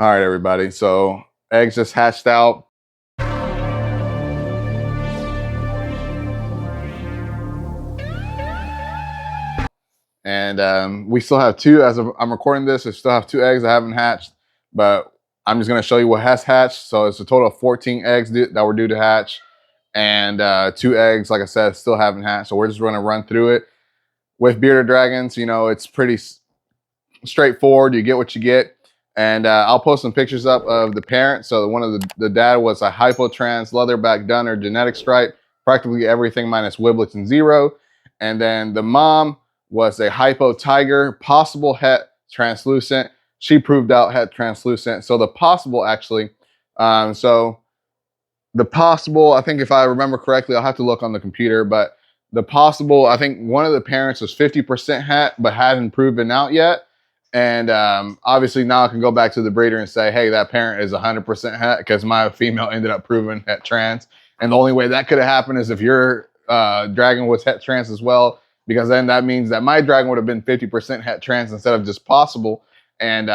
All right, everybody. So eggs just hatched out. And we still have two, as of I'm recording this, I still have two eggs that haven't hatched, but I'm just gonna show you what has hatched. So it's a total of 14 eggs that were due to hatch, and two eggs, like I said, still haven't hatched. So we're just gonna run through it. With bearded dragons, you know, it's pretty straightforward. You get what you get. And I'll post some pictures up of the parent. So one of the dad was a hypotrans leatherback dunner genetic stripe, practically everything minus Wiblets and zero. And then the mom was a hypo tiger, possible het translucent. She proved out het translucent. So the possible actually, so the possible, I think if I remember correctly, I'll have to look on the computer, but the possible, I think one of the parents was 50% het, but hadn't proven out yet. And obviously now I can go back to the breeder and say, hey, that parent is 100% het because my female ended up proving het trans. And the only way that could have happened is if your dragon was het trans as well, because then that means that my dragon would have been 50% het trans instead of just possible. And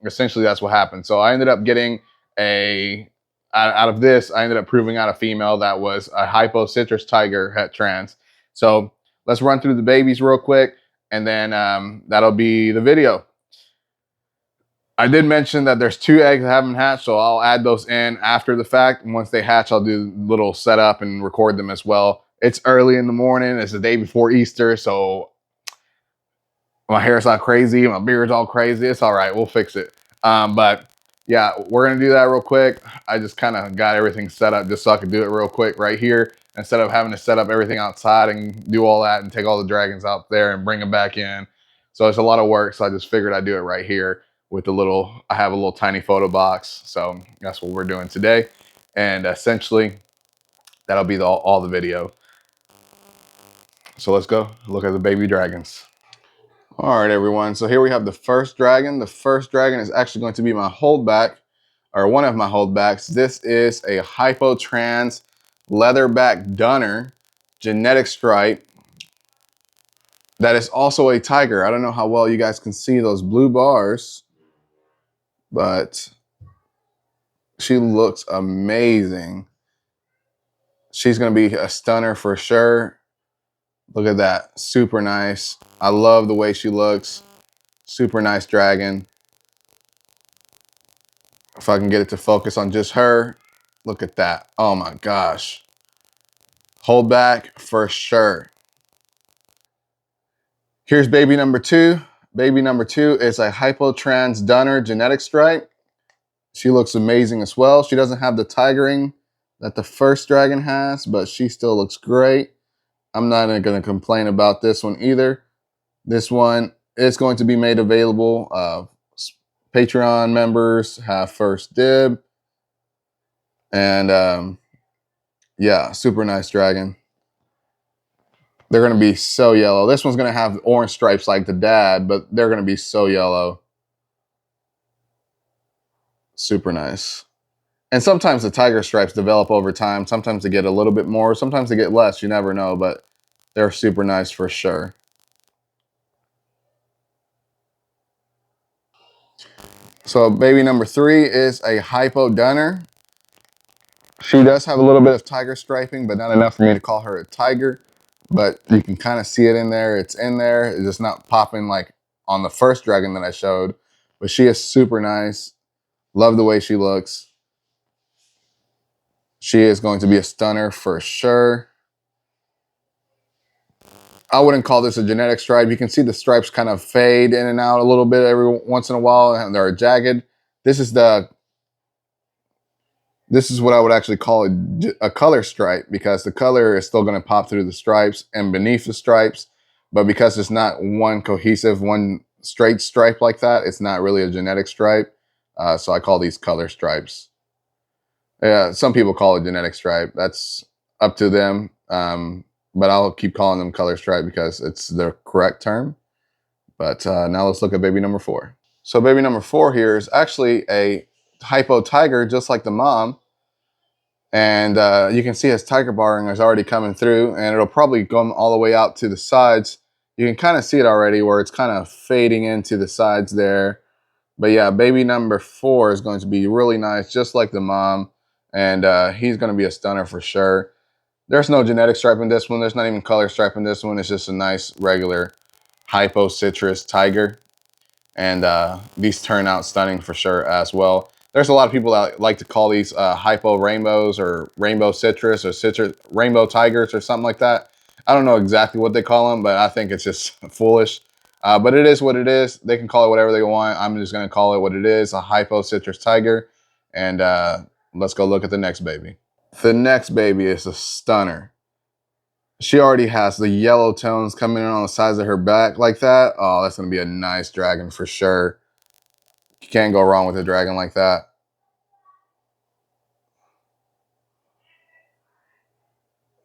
essentially that's what happened. So I ended up getting out of this, I ended up proving out a female that was a hypo citrus tiger het trans. So let's run through the babies real quick, and then that'll be the video. I did mention that there's two eggs that haven't hatched, so I'll add those in after the fact. And once they hatch, I'll do a little setup and record them as well. It's early in the morning. It's the day before Easter, so my hair's not crazy. My beard's all crazy. It's all right. We'll fix it. But yeah, we're going to do that real quick. I just kind of got everything set up just so I could do it real quick right here instead of having to set up everything outside and do all that and take all the dragons out there and bring them back in. So it's a lot of work. So I just figured I'd do it right here with I have a little tiny photo box. So that's what we're doing today. And essentially that'll be all the video. So let's go look at the baby dragons. All right, everyone. So here we have the first dragon. The first dragon is actually going to be my holdback, or one of my holdbacks. This is a hypotrans leatherback dunner genetic stripe that is also a tiger. I don't know how well you guys can see those blue bars, but she looks amazing. She's going to be a stunner for sure. Look at that. Super nice. I love the way she looks. Super nice dragon. If I can get it to focus on just her, look at that. Oh my gosh. Hold back for sure. Here's baby number two. Baby number two is a hypotrans dunner genetic stripe. She looks amazing as well. She doesn't have the tigering that the first dragon has, but she still looks great. I'm not going to complain about this one either. This one is going to be made available. Patreon members have first dib. And yeah, super nice dragon. They're going to be so yellow. This one's going to have orange stripes like the dad, but they're going to be so yellow. Super nice. And sometimes the tiger stripes develop over time. Sometimes they get a little bit more. Sometimes they get less. You never know, but they're super nice for sure. So baby number three is a hypo dunner. She does have a little bit of tiger striping, but not enough for me to call her a tiger. But you can kind of see it in there. It's in there. It's just not popping like on the first dragon that I showed. But she is super nice. Love the way she looks. She is going to be a stunner for sure. I wouldn't call this a genetic stripe. You can see the stripes kind of fade in and out a little bit every once in a while, and they're jagged. This is what I would actually call a color stripe, because the color is still going to pop through the stripes and beneath the stripes. But because it's not one cohesive, one straight stripe like that, it's not really a genetic stripe. So I call these color stripes. Yeah, some people call it genetic stripe. That's up to them. But I'll keep calling them color stripe because it's the correct term. But now let's look at baby number four. So baby number four here is actually a hypo tiger, just like the mom. And you can see his tiger barring is already coming through, and it'll probably go all the way out to the sides. You can kind of see it already where it's kind of fading into the sides there. But yeah, baby number 4 is going to be really nice, just like the mom. And he's going to be a stunner for sure. There's no genetic stripe in this one. There's not even color stripe in this one. It's just a nice regular hypo citrus tiger. And these turn out stunning for sure as well. There's a lot of people that like to call these hypo rainbows or rainbow citrus or citrus rainbow tigers or something like that. I don't know exactly what they call them, but I think it's just foolish. But it is what it is. They can call it whatever they want. I'm just going to call it what it is, a hypo citrus tiger. And let's go look at the next baby. The next baby is a stunner. She already has the yellow tones coming in on the sides of her back like that. Oh, that's going to be a nice dragon for sure. You can't go wrong with a dragon like that.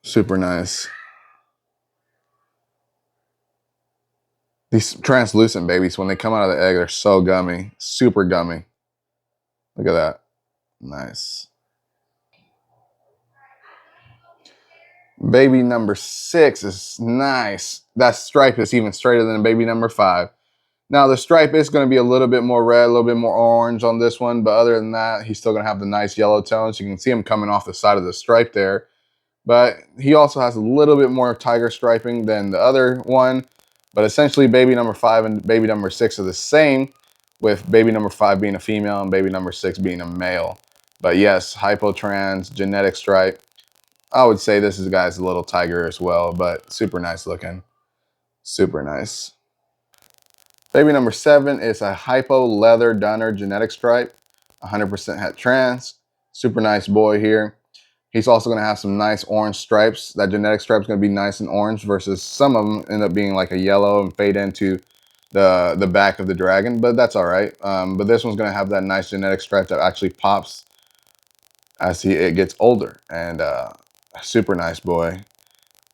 Super nice. These translucent babies, when they come out of the egg, they're so gummy. Super gummy. Look at that. Nice. Baby number 6 is nice. That stripe is even straighter than baby number 5. Now, the stripe is going to be a little bit more red, a little bit more orange on this one. But other than that, he's still going to have the nice yellow tones. You can see him coming off the side of the stripe there. But he also has a little bit more tiger striping than the other one. But essentially, baby number 5 and baby number 6 are the same, with baby number 5 being a female and baby number 6 being a male. But yes, hypotrans, genetic stripe. I would say this is guy's a little tiger as well, but super nice looking. Super nice. Baby number 7 is a hypo leather dunner genetic stripe, 100% het trans. Super nice boy here. He's also going to have some nice orange stripes. That genetic stripe is going to be nice and orange versus some of them end up being like a yellow and fade into the back of the dragon, but that's all right. But this one's going to have that nice genetic stripe that actually pops as it gets older, and super nice boy.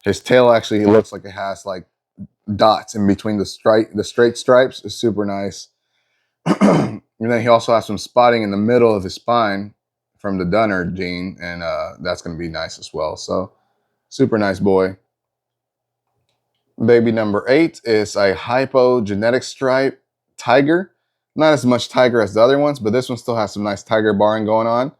His tail actually looks like it has like dots in between the straight stripes. Is super nice. And then he also has some spotting in the middle of his spine from the Dunner gene, and that's going to be nice as well. So super nice boy. Baby number 8 is a hypo genetic stripe tiger. Not as much tiger as the other ones, but this one still has some nice tiger barring going on.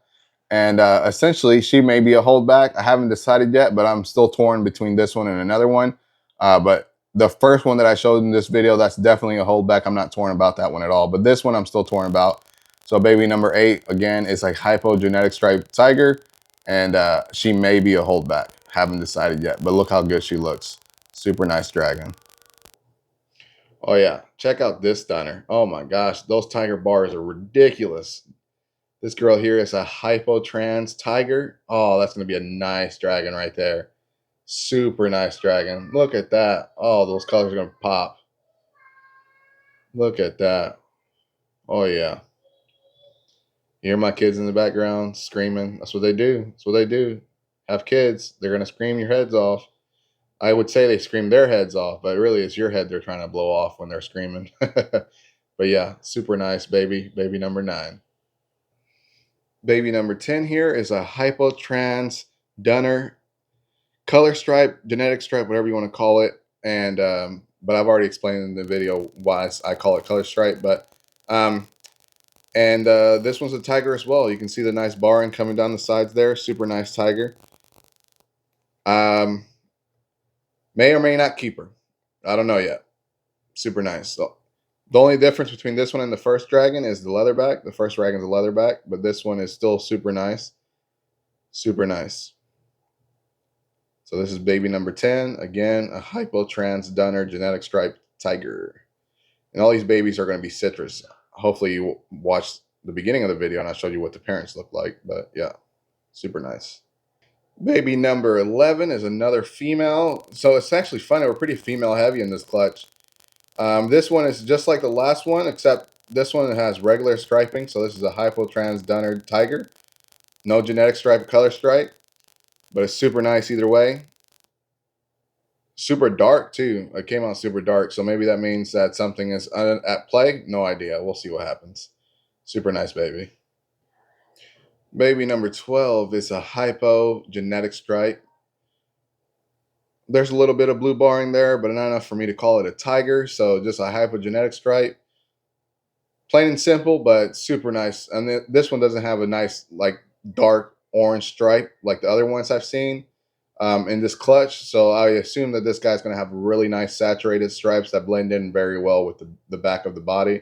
And essentially, she may be a holdback. I haven't decided yet, but I'm still torn between this one and another one. But the first one that I showed in this video, that's definitely a holdback. I'm not torn about that one at all. But this one I'm still torn about. So baby number 8, again, is a hypogenetic striped tiger. And she may be a holdback. Haven't decided yet. But look how good she looks. Super nice dragon. Oh, yeah. Check out this stunner. Oh, my gosh. Those tiger bars are ridiculous. This girl here is a hypotrans tiger. Oh, that's going to be a nice dragon right there. Super nice dragon. Look at that. Oh, those colors are going to pop. Look at that. Oh, yeah. You hear my kids in the background screaming. That's what they do. That's what they do. Have kids. They're going to scream your heads off. I would say they scream their heads off, but really it's your head they're trying to blow off when they're screaming. But yeah, super nice baby. Baby number 9. Baby number 10 here is a hypotrans Dunner color stripe, genetic stripe, whatever you want to call it. And but I've already explained in the video why I call it color stripe. But this one's a tiger as well. You can see the nice barring coming down the sides there. Super nice tiger. May or may not keep her. I don't know yet. Super nice. So the only difference between this one and the first dragon is the leatherback. The first dragon's a leatherback, but this one is still super nice. Super nice. So this is baby number 10. Again, a hypotrans Dunner genetic stripe tiger. And all these babies are going to be citrus. Hopefully you watched the beginning of the video and I showed you what the parents look like. But yeah, super nice. Baby number 11 is another female. So it's actually funny. We're pretty female heavy in this clutch. This one is just like the last one, except this one has regular striping. So this is a hypotrans Dunner tiger. No genetic stripe, color stripe. But it's super nice either way. Super dark too. It came out super dark, so maybe that means that something is at play. No idea. We'll see what happens. Super nice baby. Baby number 12 is a hypo genetic stripe. There's a little bit of blue barring there, but not enough for me to call it a tiger. So just a hypogenetic stripe. Plain and simple, but super nice. And this one doesn't have a nice like dark orange stripe like the other ones I've seen in this clutch. So I assume that this guy's going to have really nice saturated stripes that blend in very well with the back of the body.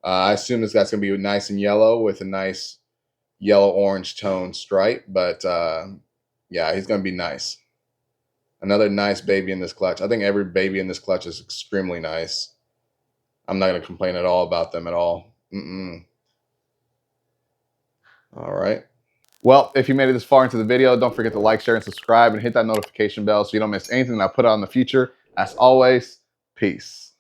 I assume this guy's going to be nice and yellow with a nice yellow-orange tone stripe. But yeah, he's going to be nice. Another nice baby in this clutch. I think every baby in this clutch is extremely nice. I'm not going to complain at all about them at all. All right. Well, if you made it this far into the video, don't forget to like, share, and subscribe, and hit that notification bell so you don't miss anything that I put out in the future. As always, peace.